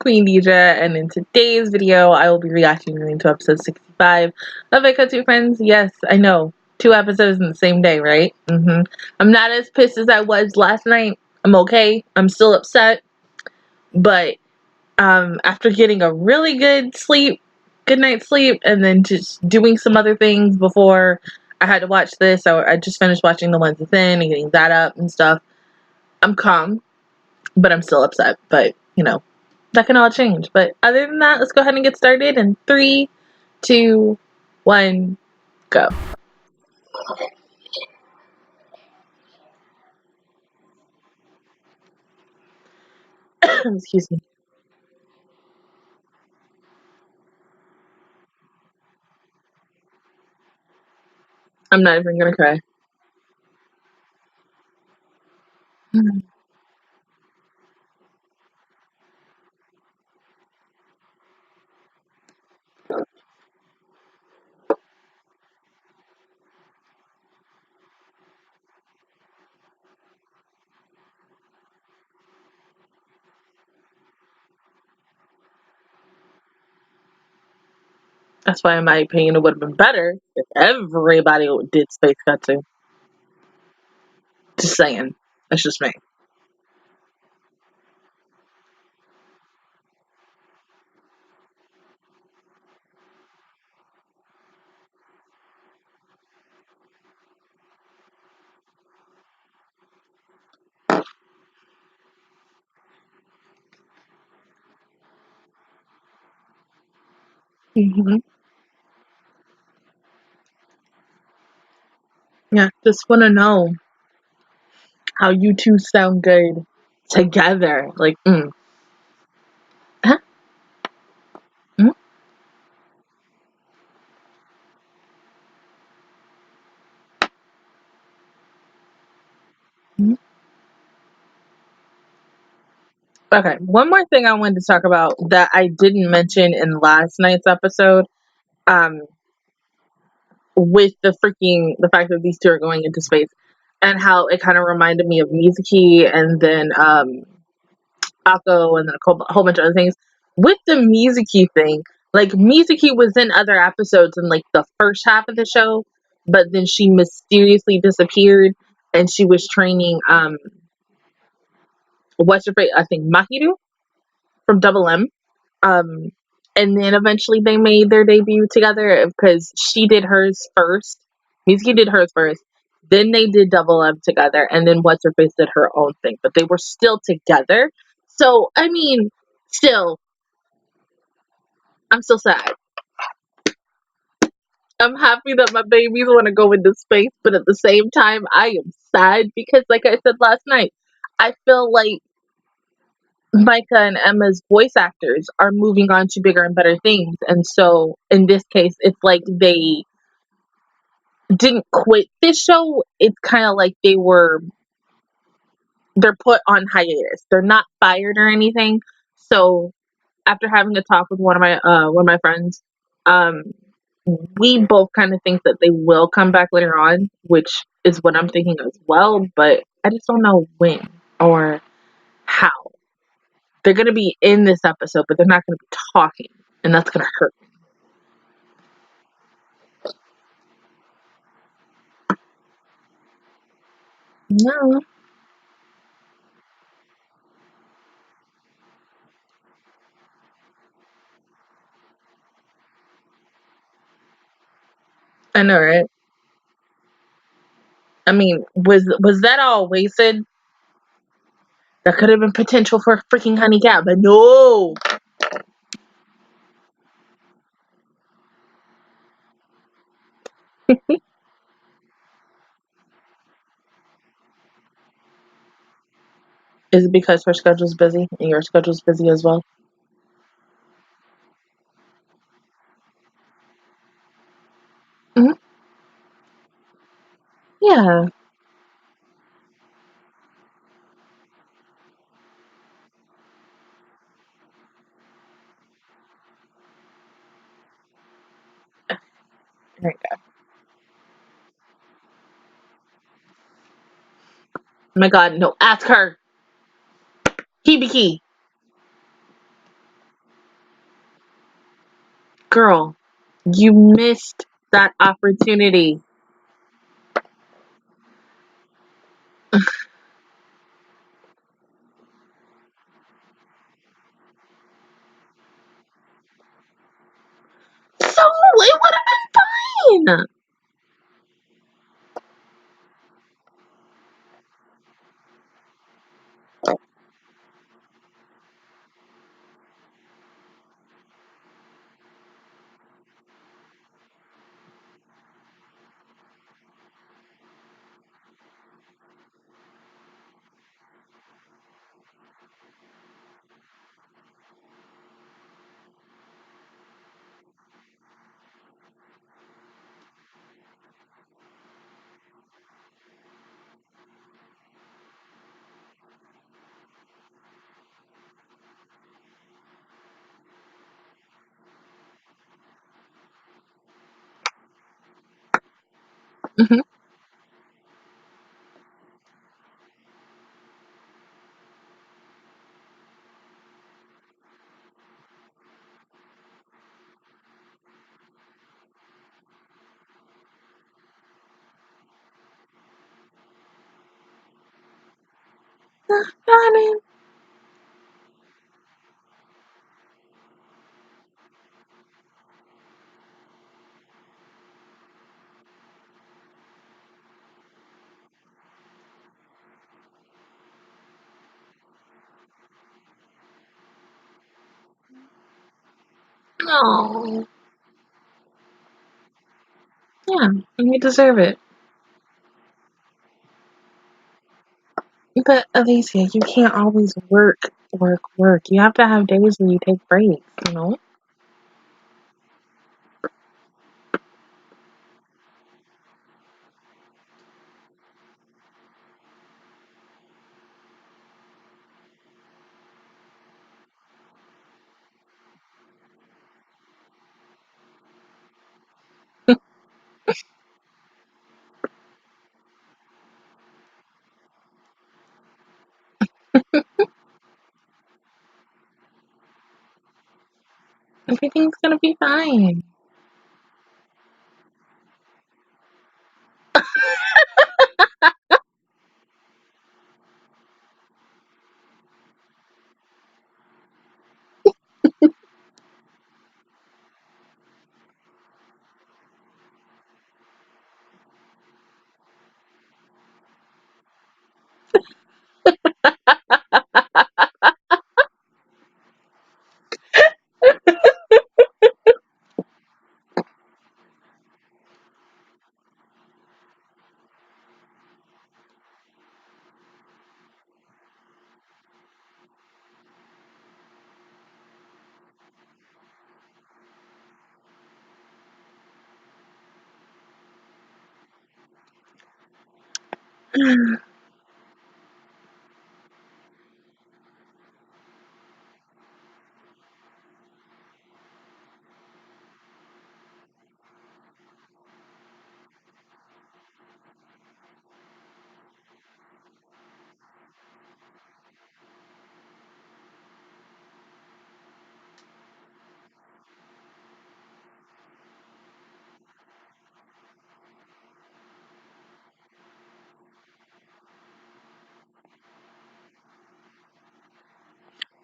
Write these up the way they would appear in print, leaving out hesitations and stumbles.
Queendija, and in today's video, I will be reacting to episode 65 of Aikatsu Friends. Yes, I know, 2 episodes in the same day, right? I'm not as pissed as I was last night. I'm okay. I'm still upset, but after getting a really good night's sleep, and then just doing some other things before I had to watch this, I just finished watching the ones within and getting that up and stuff. I'm calm, but I'm still upset. But you know, that can all change. But other than that, let's go ahead and get started in 3, 2, 1, go. Excuse me. I'm not even gonna cry. That's why, in my opinion, it would have been better if everybody did Space Katsu. Just saying. That's just me. Yeah, just want to know how you two sound good together. Like, Huh? Okay, one more thing I wanted to talk about that I didn't mention in last night's episode, with the fact that these two are going into space, and how it kind of reminded me of Mizuki, and then Akko, and then a whole bunch of other things. With the Mizuki thing, like, Mizuki was in other episodes in like the first half of the show, but then she mysteriously disappeared, and she was training what's her face? I think Mahiru from Double M. And then eventually they made their debut together because she did hers first. Mizuki did hers first. Then they did Double M together, and then what's her face did her own thing. But they were still together. So I mean, still, I'm still sad. I'm happy that my babies want to go into space, but at the same time, I am sad because, like I said last night, I feel like Micah and Emma's voice actors are moving on to bigger and better things. And so in this case, it's like they didn't quit this show. It's kind of like they're put on hiatus. They're not fired or anything. So after having a talk with one of my friends, we both kind of think that they will come back later on, which is what I'm thinking as well, but I just don't know when or how. They're going to be in this episode, but they're not going to be talking, and that's going to hurt me. No. I know, right? I mean, was that all wasted? There could have been potential for freaking Honey Cat, but no. Is it because her schedule's busy and your schedule's busy as well? Hmm. Yeah. There you go. Oh my God, no! Ask her. Hibiki. Girl, you missed that opportunity. So it would have been fine. Mhm. Got it. Oh, yeah, and you deserve it. But Alicia, you can't always work, work, work. You have to have days where you take breaks, you know? Everything's gonna be fine.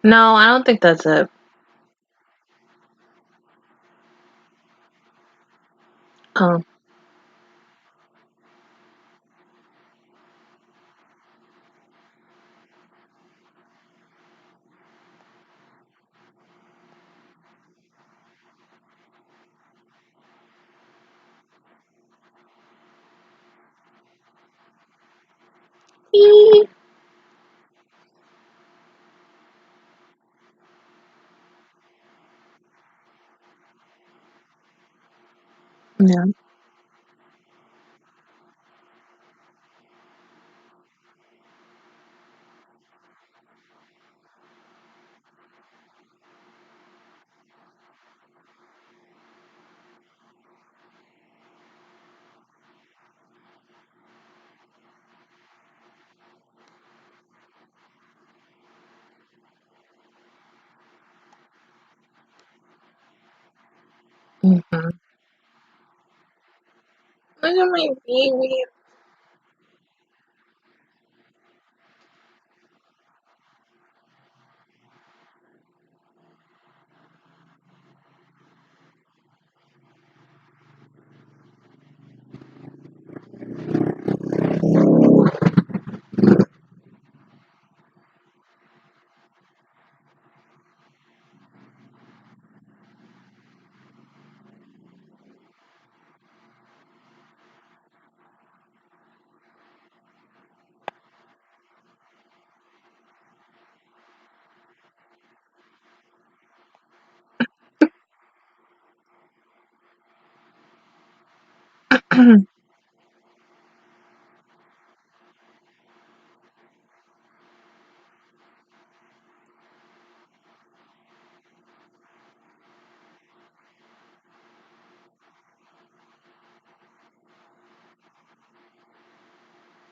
No, I don't think that's it. Um, yeah. Mm-hmm. Look at my baby.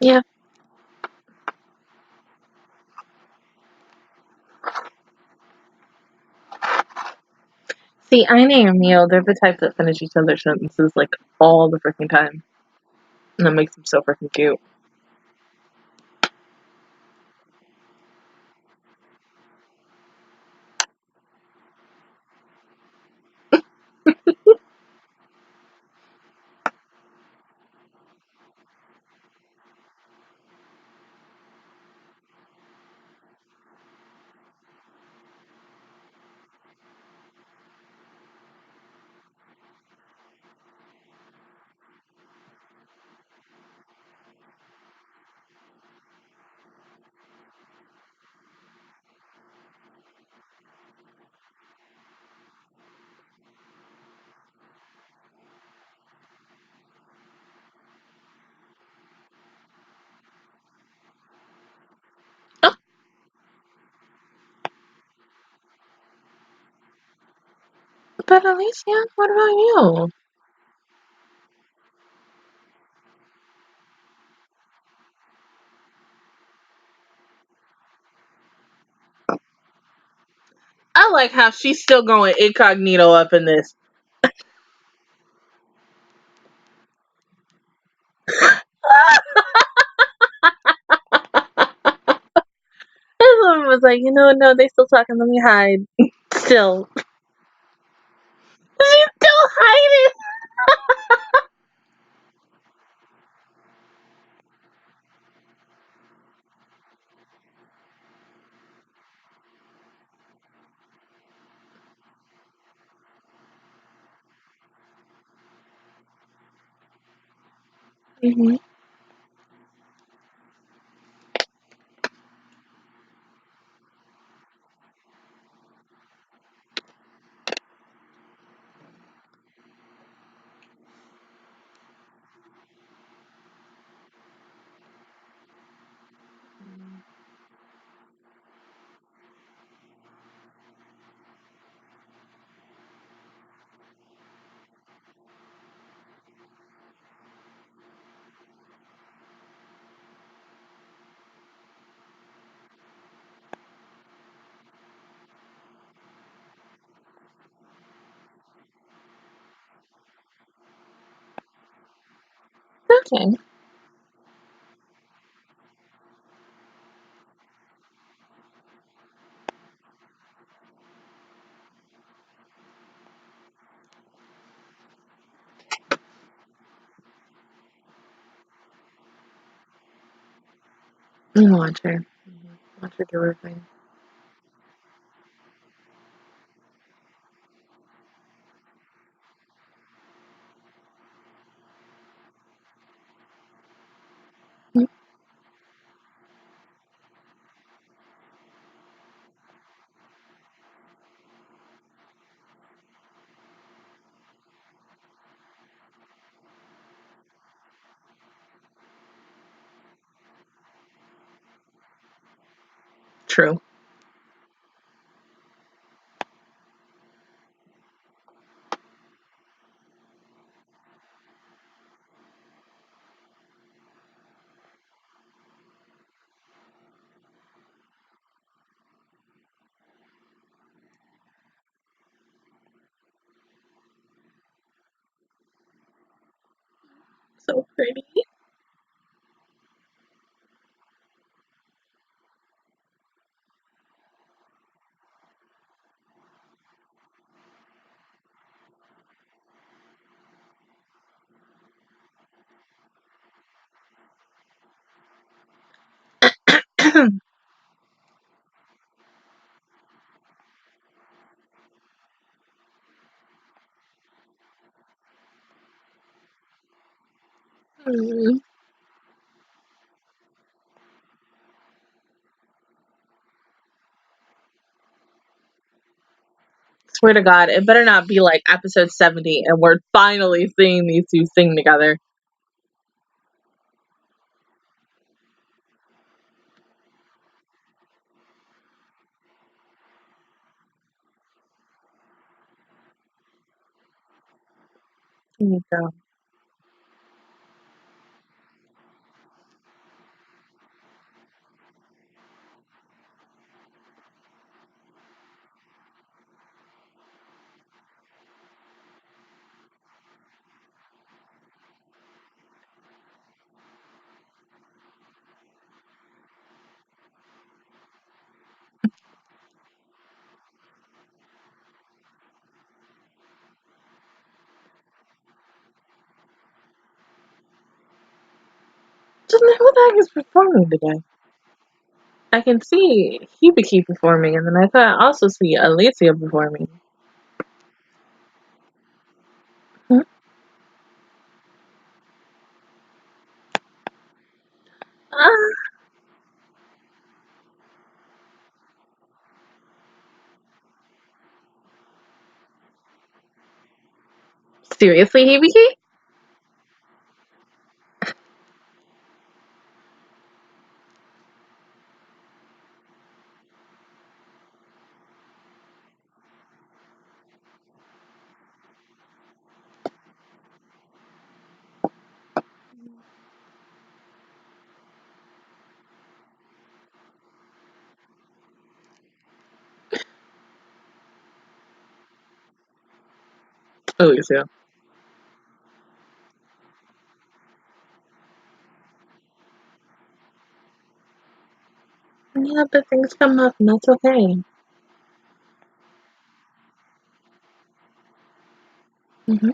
Yeah. See, Aine and Mio, they're the type that finish each other's sentences like all the freaking time. And that makes them so freaking cute. Oh, but Alicia, what about you? I like how she's still going incognito up in this. This woman was like, no, they still talking. Let me hide. Still. She's still hiding. Mm-hmm. Okay. You watch her. Watch her do her thing. True. so pretty. Swear to God, it better not be like episode 70 and we're finally seeing these two sing together. Here you go. Just who the heck is performing today? I can see Hibiki performing, and then I thought I also see Alicia performing. Hmm? Seriously, Hibiki? Alicia. Yeah, but things come up, and that's okay. Mm-hmm.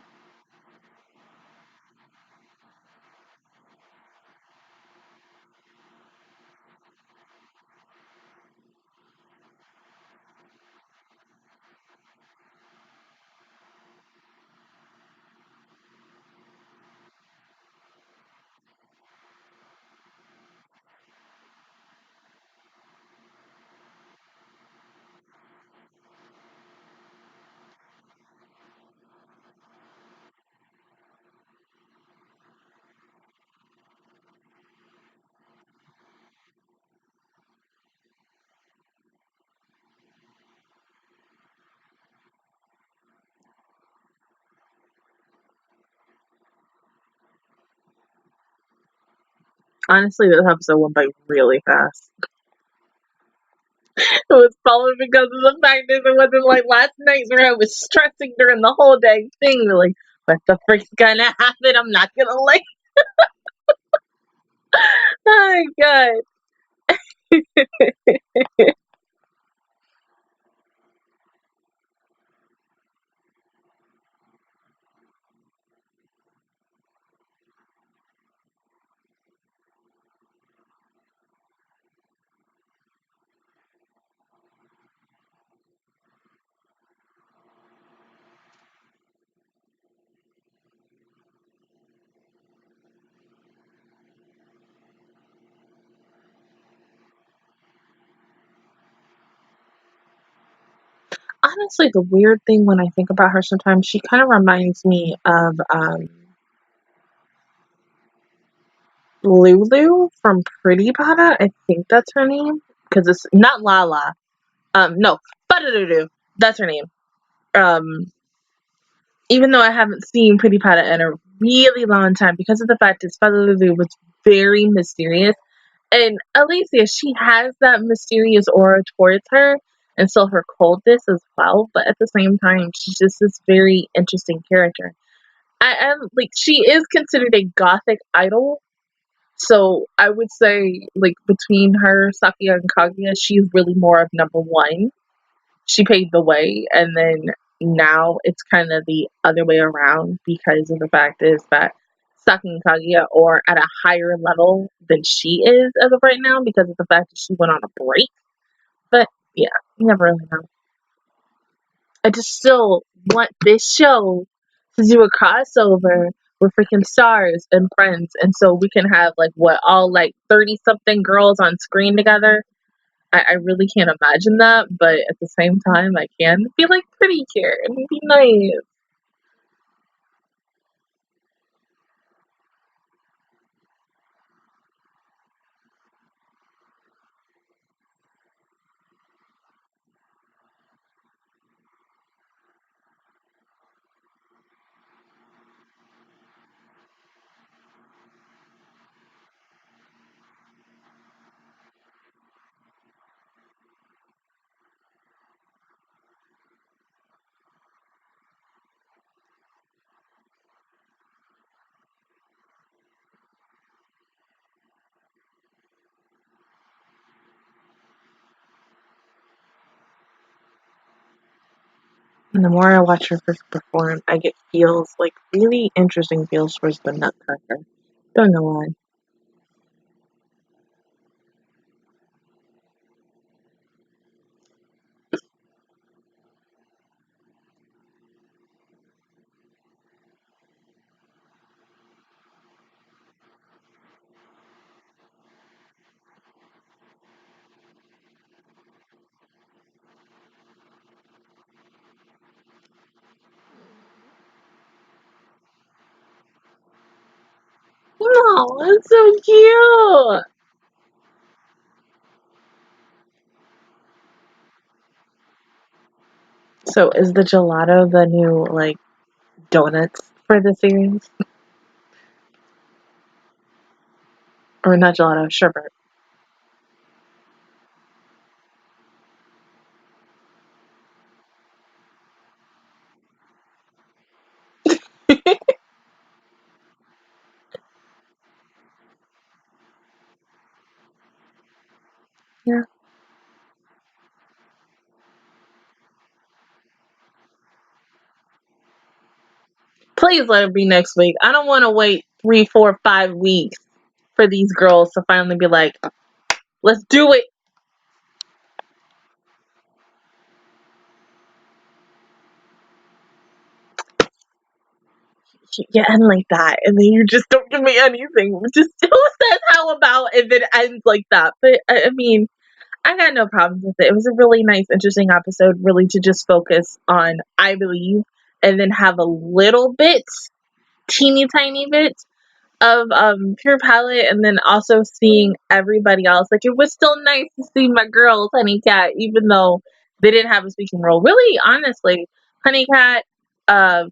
Honestly, this episode went by really fast. It was probably because of the fact that it wasn't like last night where I was stressing during the whole dang thing. Like, what the freak's gonna happen? I'm not gonna like. Oh my god. Honestly, the weird thing when I think about her sometimes, she kind of reminds me of Lulu from Pretty Pada. I think that's her name. Because it's not Lala. No, Badadoo. That's her name. Um, even though I haven't seen Pretty Pada in a really long time, because of the fact that Badadoo was very mysterious. And Alicia, she has that mysterious aura towards her, and so her coldness as well, but at the same time, she's just this very interesting character. I am like, she is considered a gothic idol. So I would say, like, between her, Sakuya, and Kaguya, she's really more of number one. She paved the way, and then now it's kind of the other way around because of the fact is that Sakuya and Kaguya are at a higher level than she is as of right now because of the fact that she went on a break. But yeah, you never really know. I just still want this show to do a crossover with freaking Stars and Friends, and so we can have like what, all like 30 something girls on screen together. I really can't imagine that, but at the same time, I can be like pretty cute and be nice. And the more I watch her perform, I get feels, like really interesting feels towards the Nutcracker. Don't know why. Oh, it's so cute. So is the gelato the new like donuts for the series? Or not gelato, sherbet. Yeah. Please let it be next week. I don't want to wait 3, 4, 5 weeks for these girls to finally be like, let's do it. You end like that, and then you just don't give me anything. Just who says how about if it ends like that? But I mean, I got no problems with it. It was a really nice, interesting episode, really to just focus on I Believe, and then have a little bit, teeny tiny bit of Pure Palette, and then also seeing everybody else. Like, it was still nice to see my girls, Honey Cat, even though they didn't have a speaking role. Really, honestly, Honey Cat, uh,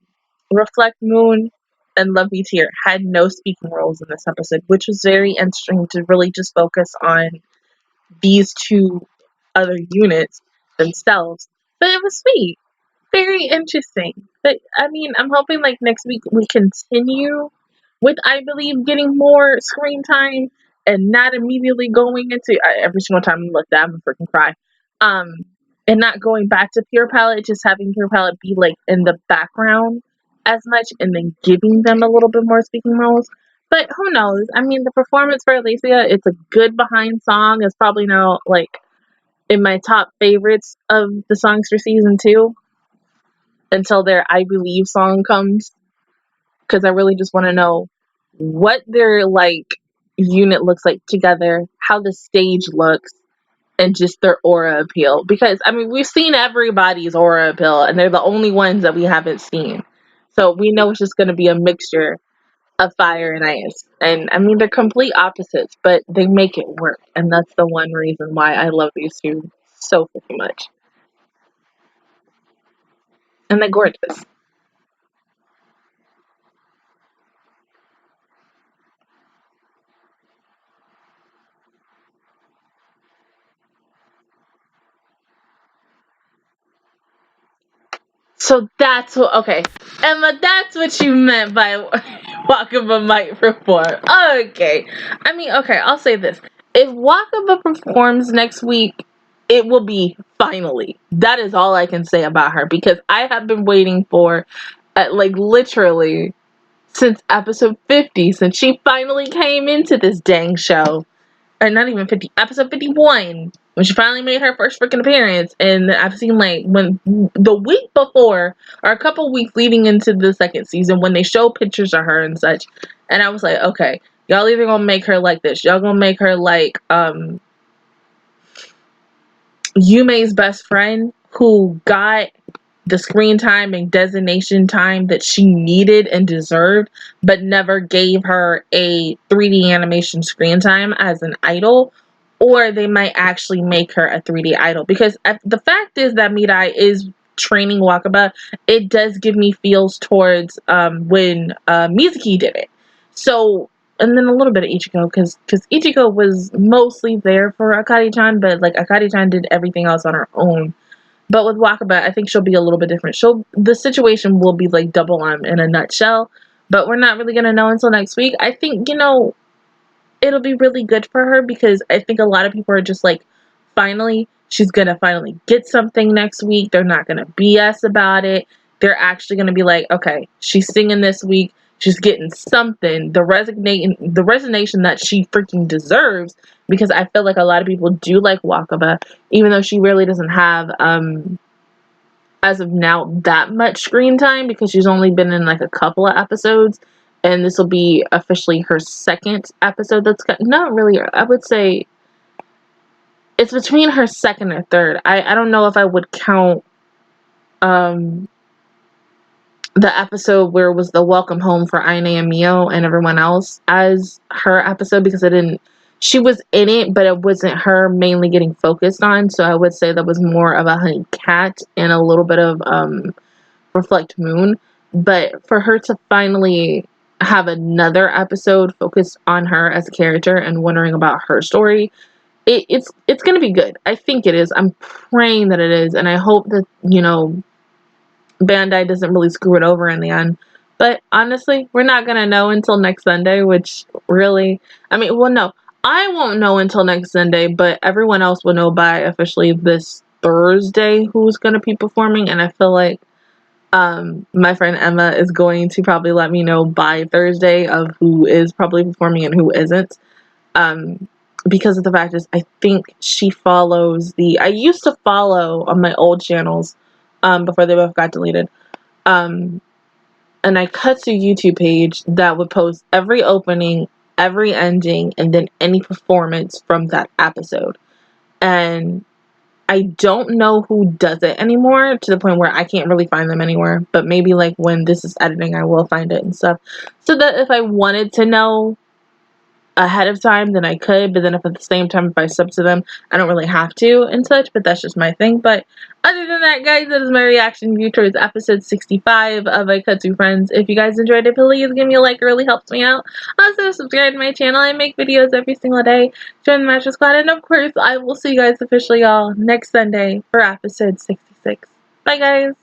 Reflect Moon, and Love Me Tear had no speaking roles in this episode, which was very interesting to really just focus on these two other units themselves. But it was sweet. Very interesting. But I mean, I'm hoping like next week we continue with I Believe getting more screen time and not immediately going into every single time I look at, I'm gonna freaking cry. Um, and not going back to Pure Palette, just having Pure Palette be like in the background as much, and then giving them a little bit more speaking roles. But who knows? I mean, the performance for Alicia, it's a good behind song. It's probably now like in my top favorites of the songs for season 2 until their I Believe song comes, because I really just want to know what their like unit looks like together, how the stage looks, and just their aura appeal. Because I mean, we've seen everybody's aura appeal, and they're the only ones that we haven't seen. So we know it's just going to be a mixture of fire and ice. And I mean, they're complete opposites, but they make it work. And that's the one reason why I love these two so freaking much. And they're gorgeous. So that's what, okay. Emma, that's what you meant by Wakaba might perform. Okay. I mean, okay, I'll say this. If Wakaba performs next week, it will be finally. That is all I can say about her, because I have been waiting for, like, literally since episode 50, since she finally came into this dang show. Or not even 50, episode 51, when she finally made her first freaking appearance. And I've seen, like, when the week before, or a couple weeks leading into the second season, when they show pictures of her and such, and I was like, okay, y'all either gonna make her like this, y'all gonna make her like Yume's best friend, who got the screen time and designation time that she needed and deserved, but never gave her a 3D animation screen time as an idol. Or they might actually make her a 3D idol, because the fact is that Mirai is training Wakaba. It does give me feels towards when Mizuki did it. So, and then a little bit of Ichiko, because Ichiko was mostly there for Akari-chan, but like Akari-chan did everything else on her own. But with Wakaba, I think she'll be a little bit different. The situation will be like Double M in a nutshell, but we're not really gonna know until next week. I think, you know, it'll be really good for her, because I think a lot of people are just like, finally, she's gonna finally get something next week. They're not gonna BS about it. They're actually gonna be like, okay, she's singing this week. She's getting something, the resignation that she freaking deserves, because I feel like a lot of people do like Wakaba, even though she really doesn't have, as of now, that much screen time, because she's only been in like a couple of episodes, and this will be officially her second episode that's not really, I would say, it's between her second or third. I don't know if I would count, the episode where it was the welcome home for Aine and Mio and everyone else as her episode, because she was in it, but it wasn't her mainly getting focused on. So I would say that was more of a Honey Cat and a little bit of Reflect Moon. But for her to finally have another episode focused on her as a character and wondering about her story, it's gonna be good. I think it is. I'm praying that it is, and I hope that, you know, Bandai doesn't really screw it over in the end. But honestly, we're not gonna know until next Sunday, which really, I mean, well, no, I won't know until next Sunday, but everyone else will know by officially this Thursday who's gonna be performing. And I feel like my friend Emma is going to probably let me know by Thursday of who is probably performing and who isn't. Because of the fact is, I think she follows I used to follow on my old channels, before they both got deleted, an Aikatsu YouTube page that would post every opening, every ending, and then any performance from that episode. And I don't know who does it anymore, to the point where I can't really find them anywhere. But maybe like when this is editing, I will find it and stuff, so that if I wanted to know ahead of time, then I could. But then if at the same time, if I sub to them, I don't really have to and such. But that's just my thing. But other than that, guys, that is my reaction view towards episode 65 of Aikatsu Friends. If you guys enjoyed it, please give me a like. It really helps me out. Also, subscribe to my channel. I make videos every single day. Join the Master Squad. And of course, I will see you guys officially all next Sunday for episode 66. Bye, guys.